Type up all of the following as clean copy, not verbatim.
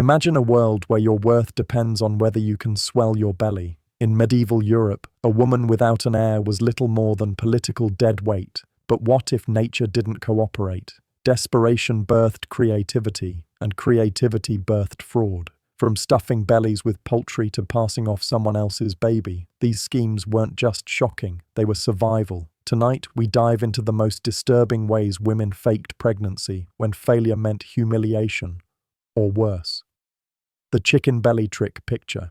Imagine a world where your worth depends on whether you can swell your belly. In medieval Europe, a woman without an heir was little more than political dead weight. But what if nature didn't cooperate? Desperation birthed creativity, and creativity birthed fraud. From stuffing bellies with poultry to passing off someone else's baby, these schemes weren't just shocking, they were survival. Tonight, we dive into the most disturbing ways women faked pregnancy when failure meant humiliation, or worse. The chicken belly trick picture.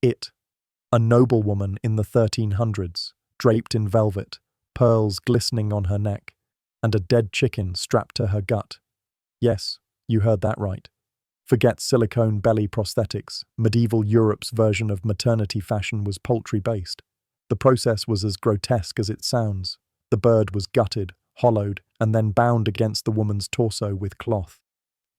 A noblewoman in the 1300s, draped in velvet, pearls glistening on her neck, and a dead chicken strapped to her gut. Yes, you heard that right. Forget silicone belly prosthetics. Medieval Europe's version of maternity fashion was poultry-based. The process was as grotesque as it sounds. The bird was gutted, hollowed, and then bound against the woman's torso with cloth.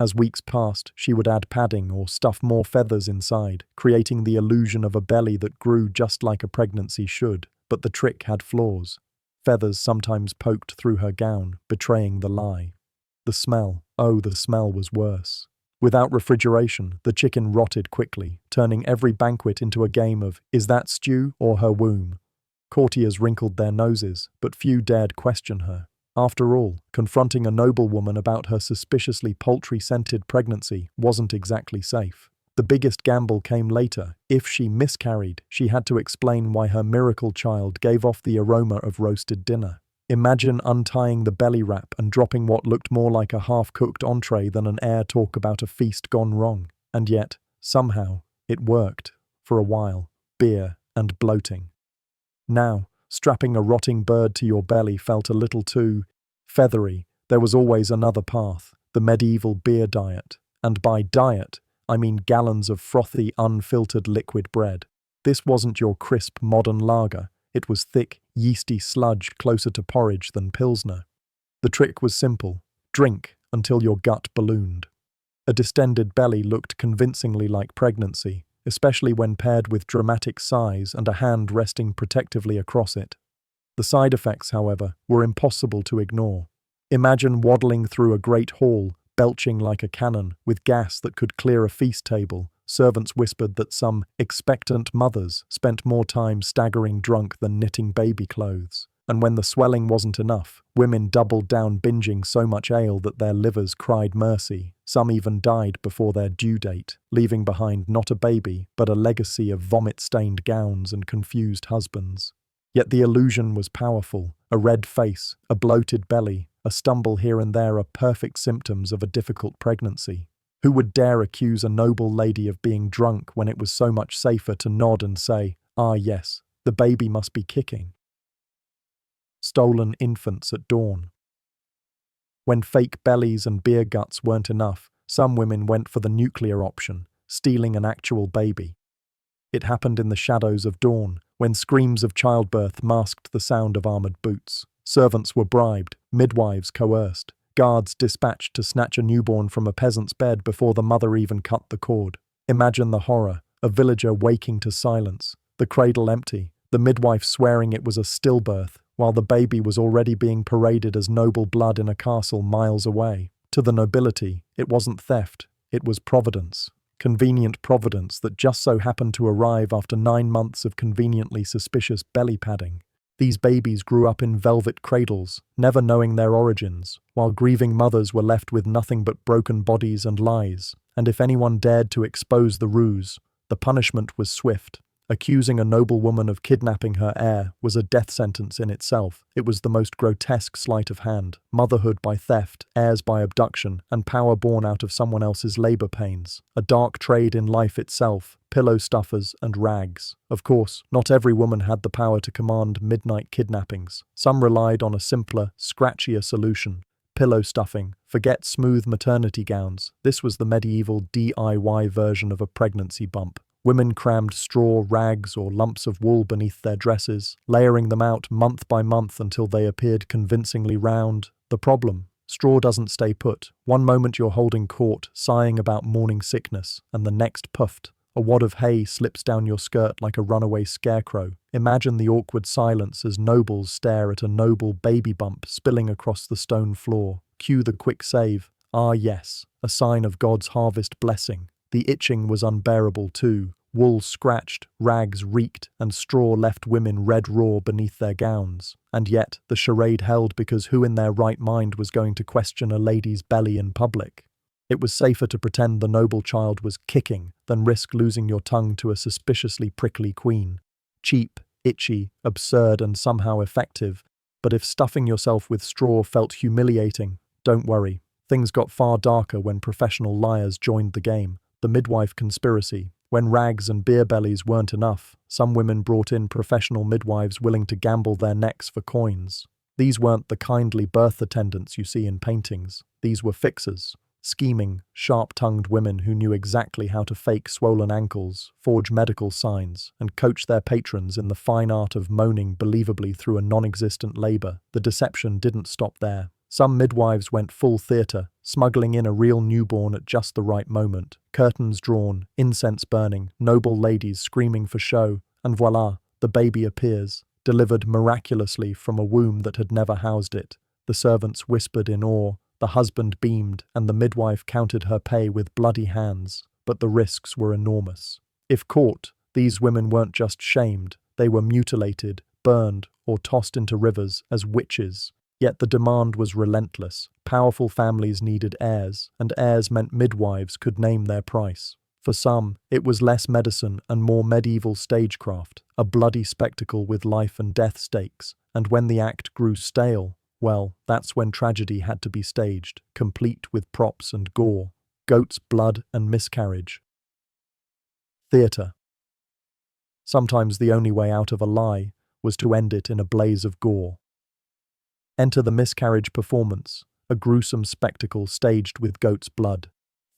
As weeks passed, she would add padding or stuff more feathers inside, creating the illusion of a belly that grew just like a pregnancy should. But the trick had flaws. Feathers sometimes poked through her gown, betraying the lie. The smell, oh, the smell was worse. Without refrigeration, the chicken rotted quickly, turning every banquet into a game of, is that stew or her womb? Courtiers wrinkled their noses, but few dared question her. After all, confronting a noblewoman about her suspiciously poultry-scented pregnancy wasn't exactly safe. The biggest gamble came later. If she miscarried, she had to explain why her miracle child gave off the aroma of roasted dinner. Imagine untying the belly wrap and dropping what looked more like a half-cooked entree than an heir talk about a feast gone wrong. And yet, somehow, it worked. For a while. Beer and bloating. Now, strapping a rotting bird to your belly felt a little too feathery. There was always another path, the medieval beer diet. And by diet, I mean gallons of frothy, unfiltered liquid bread. This wasn't your crisp modern lager. It was thick, yeasty sludge closer to porridge than Pilsner. The trick was simple. Drink until your gut ballooned. A distended belly looked convincingly like pregnancy, especially when paired with dramatic sighs and a hand resting protectively across it. The side effects, however, were impossible to ignore. Imagine waddling through a great hall, belching like a cannon, with gas that could clear a feast table. Servants whispered that some expectant mothers spent more time staggering drunk than knitting baby clothes. And when the swelling wasn't enough, women doubled down binging so much ale that their livers cried mercy. Some even died before their due date, leaving behind not a baby, but a legacy of vomit-stained gowns and confused husbands. Yet the illusion was powerful. A red face, a bloated belly, a stumble here and there are perfect symptoms of a difficult pregnancy. Who would dare accuse a noble lady of being drunk when it was so much safer to nod and say, "Ah yes, the baby must be kicking"? Stolen infants at dawn. When fake bellies and beer guts weren't enough, some women went for the nuclear option, stealing an actual baby. It happened in the shadows of dawn, when screams of childbirth masked the sound of armored boots. Servants were bribed, midwives coerced, guards dispatched to snatch a newborn from a peasant's bed before the mother even cut the cord. Imagine the horror, a villager waking to silence, the cradle empty, the midwife swearing it was a stillbirth, while the baby was already being paraded as noble blood in a castle miles away. To the nobility, it wasn't theft, it was providence. Convenient providence that just so happened to arrive after 9 months of conveniently suspicious belly padding. These babies grew up in velvet cradles, never knowing their origins, while grieving mothers were left with nothing but broken bodies and lies. And if anyone dared to expose the ruse, the punishment was swift. Accusing a noblewoman of kidnapping her heir was a death sentence in itself. It was the most grotesque sleight of hand, motherhood by theft, heirs by abduction, and power born out of someone else's labor pains. A dark trade in life itself, pillow stuffers and rags. Of course, not every woman had the power to command midnight kidnappings. Some relied on a simpler, scratchier solution. Pillow stuffing. Forget smooth maternity gowns. This was the medieval DIY version of a pregnancy bump. Women crammed straw, rags, or lumps of wool beneath their dresses, layering them out month by month until they appeared convincingly round. The problem: straw doesn't stay put. One moment you're holding court, sighing about morning sickness, and the next puffed. A wad of hay slips down your skirt like a runaway scarecrow. Imagine the awkward silence as nobles stare at a noble baby bump spilling across the stone floor. Cue the quick save. Ah yes, a sign of God's harvest blessing. The itching was unbearable too. Wool scratched, rags reeked, and straw left women red raw beneath their gowns. And yet, the charade held because who in their right mind was going to question a lady's belly in public? It was safer to pretend the noble child was kicking than risk losing your tongue to a suspiciously prickly queen. Cheap, itchy, absurd, and somehow effective. But if stuffing yourself with straw felt humiliating, don't worry. Things got far darker when professional liars joined the game. The midwife conspiracy. When rags and beer bellies weren't enough, some women brought in professional midwives willing to gamble their necks for coins. These weren't the kindly birth attendants you see in paintings. These were fixers. Scheming, sharp-tongued women who knew exactly how to fake swollen ankles, forge medical signs, and coach their patrons in the fine art of moaning believably through a non-existent labor. The deception didn't stop there. Some midwives went full theater, smuggling in a real newborn at just the right moment. Curtains drawn, incense burning, noble ladies screaming for show, and voila, the baby appears, delivered miraculously from a womb that had never housed it. The servants whispered in awe, the husband beamed, and the midwife counted her pay with bloody hands. But the risks were enormous. If caught, these women weren't just shamed, they were mutilated, burned, or tossed into rivers as witches. Yet the demand was relentless. Powerful families needed heirs, and heirs meant midwives could name their price. For some, it was less medicine and more medieval stagecraft, a bloody spectacle with life and death stakes. And when the act grew stale, well, that's when tragedy had to be staged, complete with props and gore, goat's blood and miscarriage. Theatre. Sometimes the only way out of a lie was to end it in a blaze of gore. Enter the miscarriage performance, a gruesome spectacle staged with goat's blood.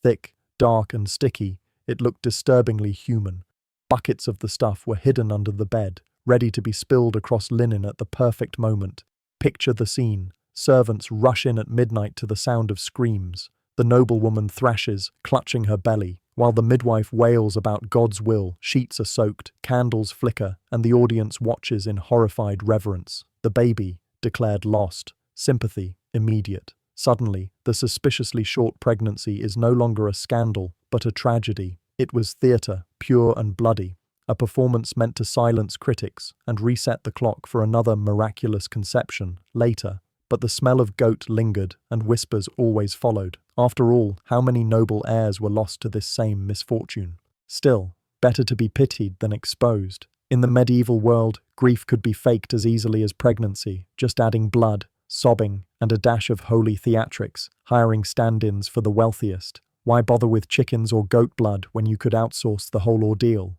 Thick, dark, and sticky, it looked disturbingly human. Buckets of the stuff were hidden under the bed, ready to be spilled across linen at the perfect moment. Picture the scene. Servants rush in at midnight to the sound of screams. The noblewoman thrashes, clutching her belly, while the midwife wails about God's will. Sheets are soaked, candles flicker, and the audience watches in horrified reverence. The baby, declared lost. Sympathy, immediate. Suddenly, the suspiciously short pregnancy is no longer a scandal, but a tragedy. It was theatre, pure and bloody. A performance meant to silence critics and reset the clock for another miraculous conception later. But the smell of goat lingered, and whispers always followed. After all, how many noble heirs were lost to this same misfortune? Still, better to be pitied than exposed. In the medieval world, grief could be faked as easily as pregnancy, just adding blood, sobbing, and a dash of holy theatrics, hiring stand-ins for the wealthiest. Why bother with chickens or goat blood when you could outsource the whole ordeal?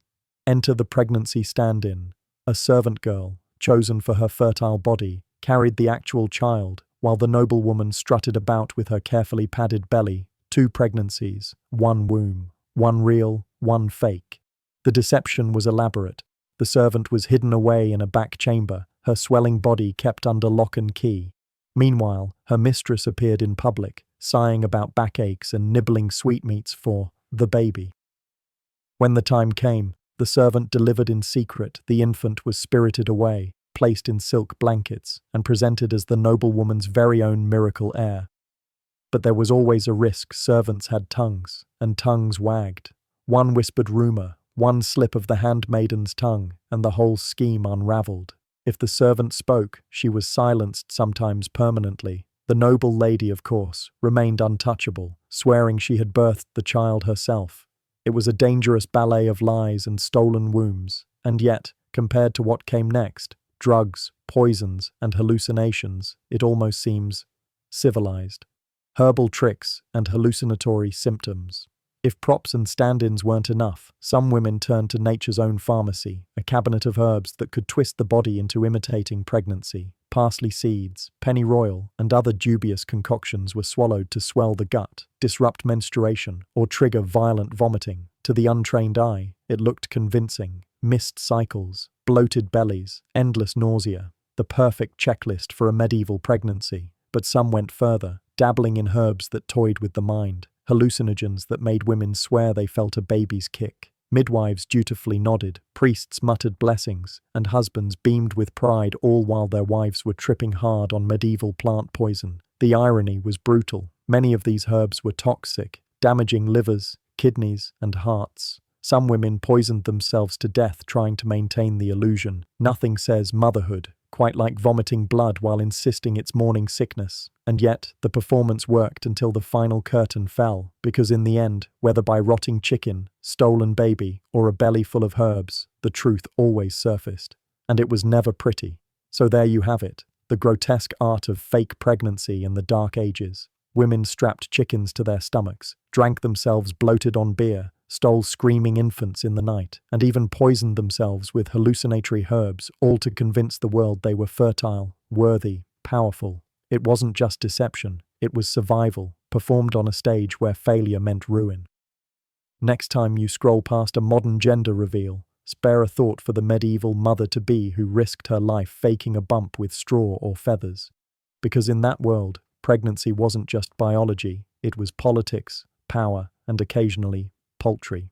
Enter the pregnancy stand-in. A servant girl, chosen for her fertile body, carried the actual child, while the noblewoman strutted about with her carefully padded belly. 2 pregnancies, 1 womb, 1 real, 1 fake. The deception was elaborate. The servant was hidden away in a back chamber, her swelling body kept under lock and key. Meanwhile, her mistress appeared in public, sighing about backaches and nibbling sweetmeats for the baby. When the time came, the servant delivered in secret. The infant was spirited away, placed in silk blankets, and presented as the noblewoman's very own miracle heir. But there was always a risk. Servants had tongues, and tongues wagged. One whispered rumor, one slip of the handmaiden's tongue, and the whole scheme unraveled. If the servant spoke, she was silenced, sometimes permanently. The noble lady, of course, remained untouchable, swearing she had birthed the child herself. It was a dangerous ballet of lies and stolen wombs, and yet, compared to what came next, drugs, poisons, and hallucinations, it almost seems civilized. Herbal tricks and hallucinatory symptoms. If props and stand-ins weren't enough, some women turned to nature's own pharmacy, a cabinet of herbs that could twist the body into imitating pregnancy. Parsley seeds, pennyroyal, and other dubious concoctions were swallowed to swell the gut, disrupt menstruation, or trigger violent vomiting. To the untrained eye, it looked convincing. Missed cycles, bloated bellies, endless nausea. The perfect checklist for a medieval pregnancy. But some went further, dabbling in herbs that toyed with the mind. Hallucinogens that made women swear they felt a baby's kick. Midwives dutifully nodded, priests muttered blessings, and husbands beamed with pride, all while their wives were tripping hard on medieval plant poison. The irony was brutal. Many of these herbs were toxic, damaging livers, kidneys, and hearts. Some women poisoned themselves to death trying to maintain the illusion. Nothing says motherhood quite like vomiting blood while insisting it's morning sickness. And yet, the performance worked until the final curtain fell, because in the end, whether by rotting chicken, stolen baby, or a belly full of herbs, the truth always surfaced. And it was never pretty. So there you have it, the grotesque art of fake pregnancy in the Dark Ages. Women strapped chickens to their stomachs, drank themselves bloated on beer, stole screaming infants in the night, and even poisoned themselves with hallucinatory herbs, all to convince the world they were fertile, worthy, powerful. It wasn't just deception, it was survival, performed on a stage where failure meant ruin. Next time you scroll past a modern gender reveal, spare a thought for the medieval mother-to-be who risked her life faking a bump with straw or feathers. Because in that world, pregnancy wasn't just biology, it was politics, power, and occasionally, poultry.